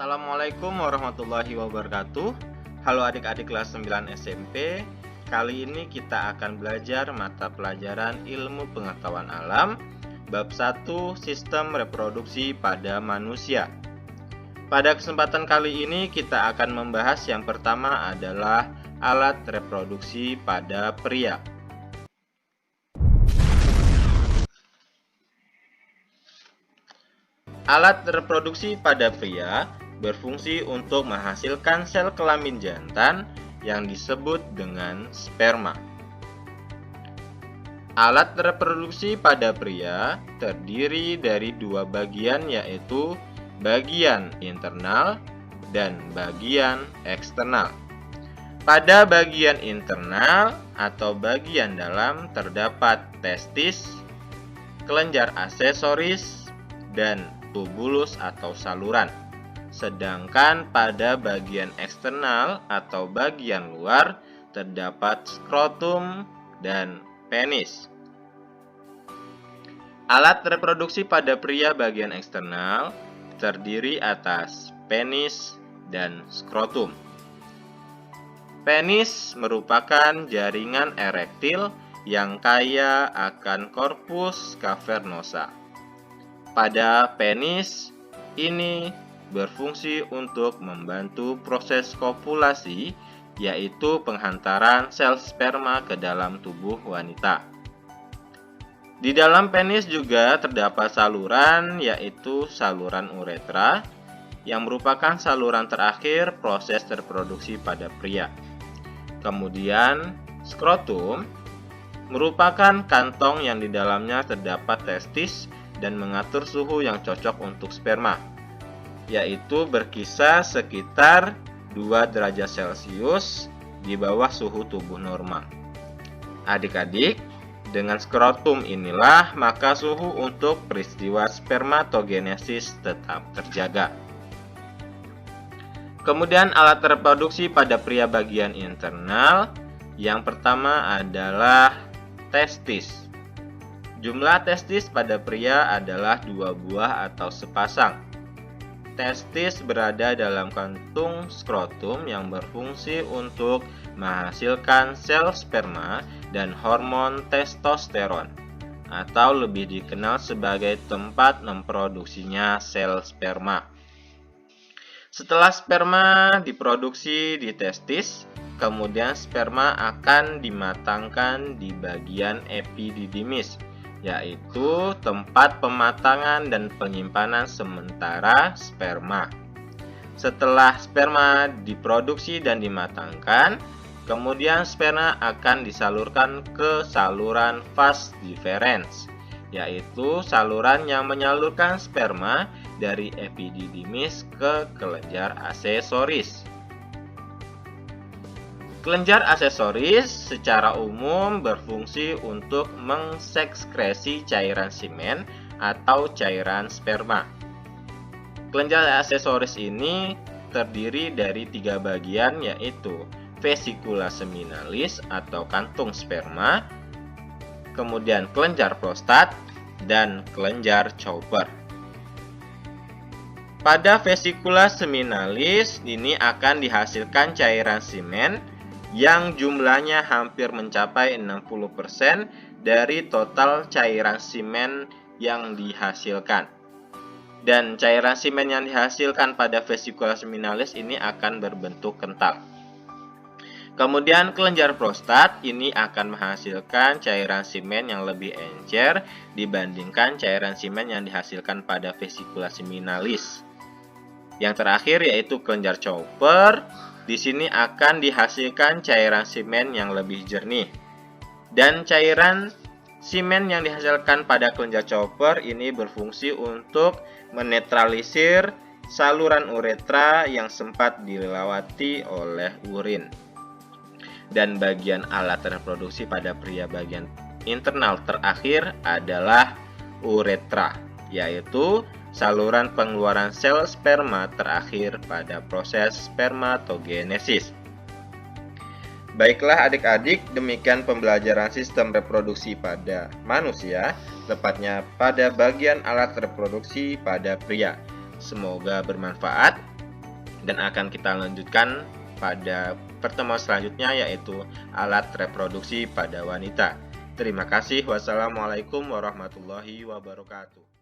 Assalamualaikum warahmatullahi wabarakatuh. Halo adik-adik kelas 9 SMP. Kali ini kita akan belajar mata pelajaran Ilmu Pengetahuan Alam Bab 1 Sistem Reproduksi pada Manusia. Pada kesempatan kali ini kita akan membahas yang pertama adalah alat reproduksi pada pria. Alat reproduksi pada pria berfungsi untuk menghasilkan sel kelamin jantan yang disebut dengan sperma. Alat reproduksi pada pria terdiri dari dua bagian, yaitu bagian internal dan bagian eksternal. Pada bagian internal atau bagian dalam terdapat testis, kelenjar aksesoris, dan tubulus atau saluran. Sedangkan pada bagian eksternal atau bagian luar terdapat skrotum dan penis. Alat reproduksi pada pria bagian eksternal terdiri atas penis dan skrotum. Penis merupakan jaringan erektil yang kaya akan korpus cavernosa. Pada penis ini berfungsi untuk membantu proses kopulasi, yaitu penghantaran sel sperma ke dalam tubuh wanita. Di dalam penis juga terdapat saluran, yaitu saluran uretra, yang merupakan saluran terakhir proses reproduksi pada pria. Kemudian, skrotum merupakan kantong yang di dalamnya terdapat testis dan mengatur suhu yang cocok untuk sperma, yaitu berkisar sekitar 2 derajat Celcius di bawah suhu tubuh normal. Adik-adik, dengan skrotum inilah maka suhu untuk peristiwa spermatogenesis tetap terjaga. Kemudian alat reproduksi pada pria bagian internal, yang pertama adalah testis. Jumlah testis pada pria adalah 2 buah atau sepasang. Testis berada dalam kantung skrotum yang berfungsi untuk menghasilkan sel sperma dan hormon testosteron, atau lebih dikenal sebagai tempat memproduksinya sel sperma. Setelah sperma diproduksi di testis, kemudian sperma akan dimatangkan di bagian epididymis, yaitu tempat pematangan dan penyimpanan sementara sperma. Setelah sperma diproduksi dan dimatangkan, kemudian sperma akan disalurkan ke saluran vas deferens, yaitu saluran yang menyalurkan sperma dari epididymis ke kelenjar aksesoris. Kelenjar aksesoris secara umum berfungsi untuk mensekresi cairan semen atau cairan sperma. Kelenjar aksesoris ini terdiri dari 3 bagian, yaitu vesikula seminalis atau kantung sperma, kemudian kelenjar prostat, dan kelenjar Cowper. Pada vesikula seminalis ini akan dihasilkan cairan semen yang jumlahnya hampir mencapai 60% dari total cairan semen yang dihasilkan. Dan cairan semen yang dihasilkan pada vesikula seminalis ini akan berbentuk kental. Kemudian kelenjar prostat ini akan menghasilkan cairan semen yang lebih encer dibandingkan cairan semen yang dihasilkan pada vesikula seminalis. Yang terakhir yaitu kelenjar Cowper. Di sini akan dihasilkan cairan semen yang lebih jernih. Dan cairan semen yang dihasilkan pada kelenjar Cowper ini berfungsi untuk menetralisir saluran uretra yang sempat dilewati oleh urin. Dan bagian alat reproduksi pada pria bagian internal terakhir adalah uretra, yaitu saluran pengeluaran sel sperma terakhir pada proses spermatogenesis. Baiklah adik-adik, demikian pembelajaran sistem reproduksi pada manusia, tepatnya pada bagian alat reproduksi pada pria. Semoga bermanfaat. dan akan kita lanjutkan pada pertemuan selanjutnya, yaitu alat reproduksi pada wanita. Terima kasih. Wassalamualaikum warahmatullahi wabarakatuh.